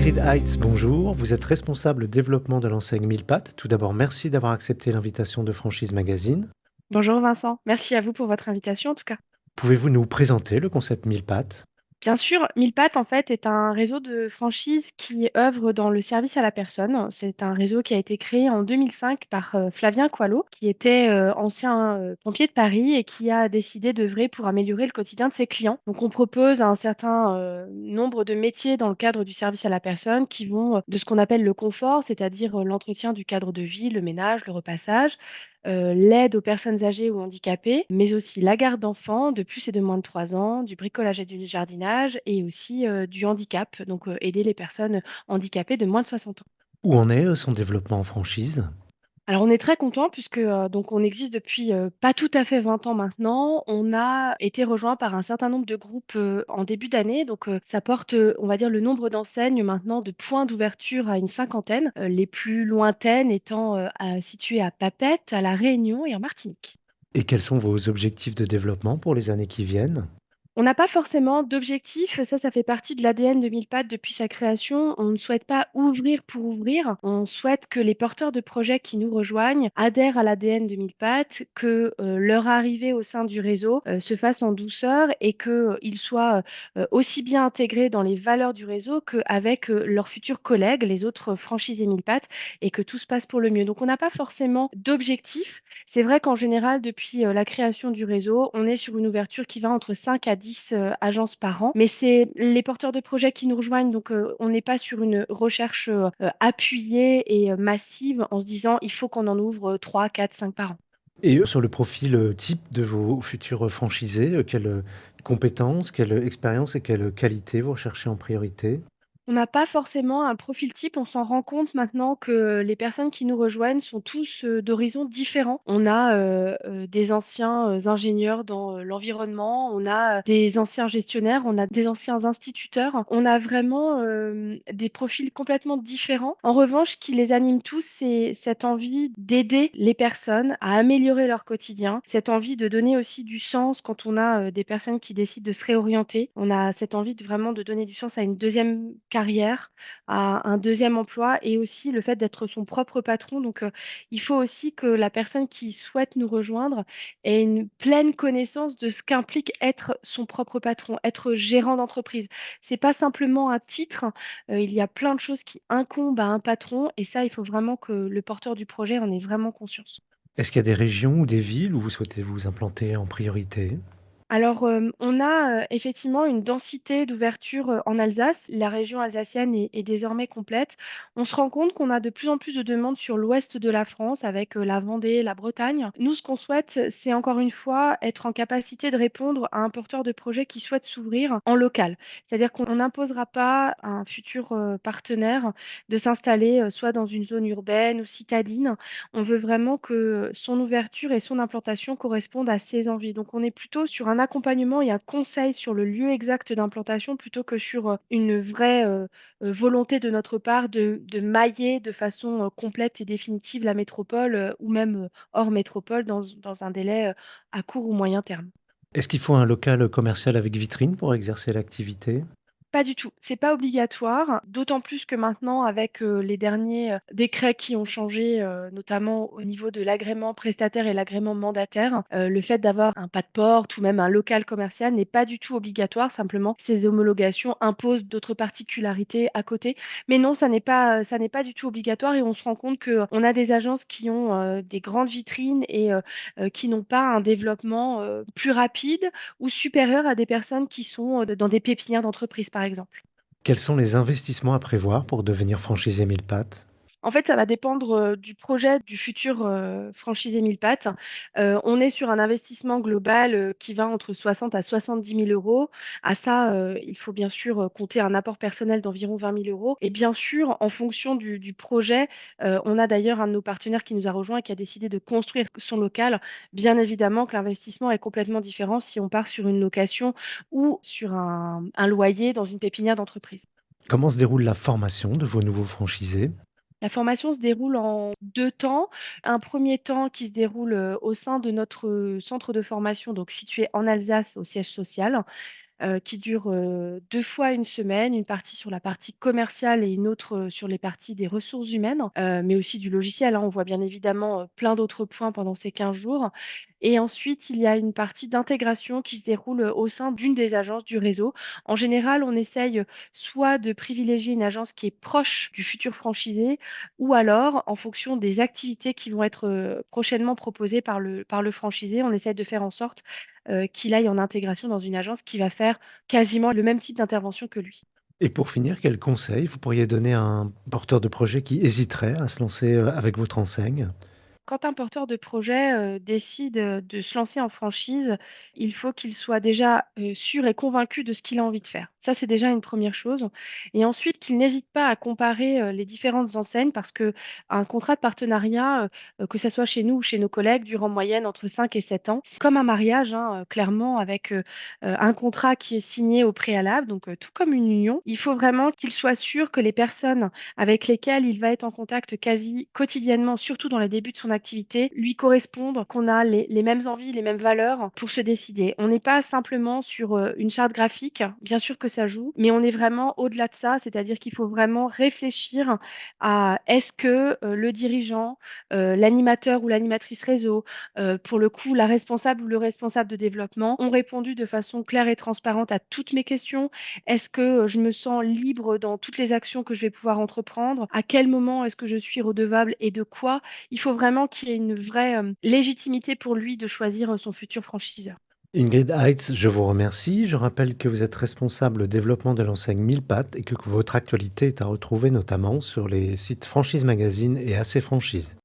Ingrid Heitz, bonjour. Vous êtes responsable développement de l'enseigne Mille Pattes. Tout d'abord, merci d'avoir accepté l'invitation de Franchise Magazine. Bonjour Vincent, merci à vous pour votre invitation en tout cas. Pouvez-vous nous présenter le concept Mille Pattes? Bien sûr, Mille Pattes en fait est un réseau de franchises qui œuvre dans le service à la personne. C'est un réseau qui a été créé en 2005 par Flavien Coelho, qui était ancien pompier de Paris et qui a décidé d'œuvrer pour améliorer le quotidien de ses clients. Donc on propose un certain nombre de métiers dans le cadre du service à la personne qui vont de ce qu'on appelle le confort, c'est-à-dire l'entretien du cadre de vie, le ménage, le repassage, l'aide aux personnes âgées ou handicapées, mais aussi la garde d'enfants de plus et de moins de 3 ans, du bricolage et du jardinage et aussi du handicap, donc aider les personnes handicapées de moins de 60 ans. Où en est son développement en franchise? Alors on est très content puisque donc on existe depuis pas tout à fait 20 ans maintenant. On a été rejoint par un certain nombre de groupes en début d'année. Donc ça porte, on va dire, le nombre d'enseignes maintenant de points d'ouverture à une cinquantaine, les plus lointaines étant situées à Papeete, à La Réunion et en Martinique. Et quels sont vos objectifs de développement pour les années qui viennent? On n'a pas forcément d'objectif, ça fait partie de l'ADN de Millepattes depuis sa création. On ne souhaite pas ouvrir pour ouvrir, on souhaite que les porteurs de projets qui nous rejoignent adhèrent à l'ADN de Millepattes, que leur arrivée au sein du réseau se fasse en douceur et qu'ils soient aussi bien intégrés dans les valeurs du réseau qu'avec leurs futurs collègues, les autres franchisés Millepattes, et que tout se passe pour le mieux. Donc on n'a pas forcément d'objectif. C'est vrai qu'en général, depuis la création du réseau, on est sur une ouverture qui va entre 5 à 10 agences par an. Mais c'est les porteurs de projets qui nous rejoignent, donc on n'est pas sur une recherche appuyée et massive en se disant il faut qu'on en ouvre 3, 4, 5 par an. Et sur le profil type de vos futurs franchisés, quelles compétences, quelle expérience et quelle qualité vous recherchez en priorité? On n'a pas forcément un profil type, on s'en rend compte maintenant que les personnes qui nous rejoignent sont tous d'horizons différents. On a des anciens ingénieurs dans l'environnement, on a des anciens gestionnaires, on a des anciens instituteurs. On a vraiment des profils complètement différents. En revanche, ce qui les anime tous, c'est cette envie d'aider les personnes à améliorer leur quotidien, cette envie de donner aussi du sens quand on a des personnes qui décident de se réorienter. On a cette envie de vraiment de donner du sens à une deuxième carrière, à un deuxième emploi et aussi le fait d'être son propre patron. Donc, il faut aussi que la personne qui souhaite nous rejoindre ait une pleine connaissance de ce qu'implique être son propre patron, être gérant d'entreprise. C'est pas simplement un titre, il y a plein de choses qui incombent à un patron et ça, il faut vraiment que le porteur du projet en ait vraiment conscience. Est-ce qu'il y a des régions ou des villes où vous souhaitez vous implanter en priorité? Alors, on a, effectivement une densité d'ouverture, en Alsace. La région alsacienne est désormais complète. On se rend compte qu'on a de plus en plus de demandes sur l'ouest de la France avec, la Vendée, la Bretagne. Nous, ce qu'on souhaite, c'est encore une fois être en capacité de répondre à un porteur de projet qui souhaite s'ouvrir en local. C'est-à-dire qu'on n'imposera pas à un futur, partenaire de s'installer, soit dans une zone urbaine ou citadine. On veut vraiment que son ouverture et son implantation correspondent à ses envies. Donc, on est plutôt sur un accompagnement et un conseil sur le lieu exact d'implantation plutôt que sur une vraie volonté de notre part de mailler de façon complète et définitive la métropole ou même hors métropole dans un délai à court ou moyen terme. Est-ce qu'il faut un local commercial avec vitrine pour exercer l'activité? Pas du tout, c'est pas obligatoire, d'autant plus que maintenant avec, les derniers, décrets qui ont changé, notamment au niveau de l'agrément prestataire et l'agrément mandataire, le fait d'avoir un pas de porte ou même un local commercial n'est pas du tout obligatoire. Simplement, ces homologations imposent d'autres particularités à côté. Mais non, ça n'est pas du tout obligatoire et on se rend compte qu'on a des agences qui ont, des grandes vitrines et qui n'ont pas un développement, plus rapide ou supérieurs à des personnes qui sont, dans des pépinières d'entreprise, par exemple. Quels sont les investissements à prévoir pour devenir franchisé Mille Pattes? En fait, ça va dépendre, du projet du futur, franchisé Mille Pattes. On est sur un investissement global, qui va entre 60 à 70 000 euros. À ça, il faut bien sûr, compter un apport personnel d'environ 20 000 euros. Et bien sûr, en fonction du projet, on a d'ailleurs un de nos partenaires qui nous a rejoints et qui a décidé de construire son local. Bien évidemment que l'investissement est complètement différent si on part sur une location ou sur un loyer dans une pépinière d'entreprise. Comment se déroule la formation de vos nouveaux franchisés? La formation se déroule en 2 temps. Un premier temps qui se déroule, au sein de notre, centre de formation, donc situé en Alsace, au siège social. qui dure, 2 fois une semaine, une partie sur la partie commerciale et une autre, sur les parties des ressources humaines, mais aussi du logiciel, hein. On voit bien évidemment, plein d'autres points pendant ces 15 jours et ensuite il y a une partie d'intégration qui se déroule, au sein d'une des agences du réseau. En général, on essaye, soit de privilégier une agence qui est proche du futur franchisé ou alors en fonction des activités qui vont être, prochainement proposées par le franchisé, on essaie de faire en sorte qu'il aille en intégration dans une agence qui va faire quasiment le même type d'intervention que lui. Et pour finir, quels conseils vous pourriez donner à un porteur de projet qui hésiterait à se lancer, avec votre enseigne? Quand un porteur de projet, décide, de se lancer en franchise, il faut qu'il soit déjà, sûr et convaincu de ce qu'il a envie de faire. Ça, c'est déjà une première chose et ensuite qu'il n'hésite pas à comparer, les différentes enseignes parce qu'un contrat de partenariat, que ça soit chez nous ou chez nos collègues, dure en moyenne entre 5 et 7 ans. C'est comme un mariage, hein, clairement avec, un contrat qui est signé au préalable, donc tout comme une union. Il faut vraiment qu'il soit sûr que les personnes avec lesquels il va être en contact quasi quotidiennement, surtout dans les débuts de son activité, lui correspondent, qu'on a les mêmes envies, les mêmes valeurs pour se décider. On n'est pas simplement sur, une charte graphique, bien sûr que ça joue, mais on est vraiment au-delà de ça, c'est-à-dire qu'il faut vraiment réfléchir à est-ce que, le dirigeant, l'animateur ou l'animatrice réseau, pour le coup la responsable ou le responsable de développement ont répondu de façon claire et transparente à toutes mes questions? Est-ce que, je me sens libre dans toutes les actions que je vais pouvoir entreprendre? À quel moment est-ce que je suis redevable et de quoi? Il faut vraiment qu'il y ait une vraie, légitimité pour lui de choisir, son futur franchiseur. Ingrid Heitz, je vous remercie. Je rappelle que vous êtes responsable développement de l'enseigne Mille Pattes et que votre actualité est à retrouver notamment sur les sites Franchise Magazine et AC Franchise.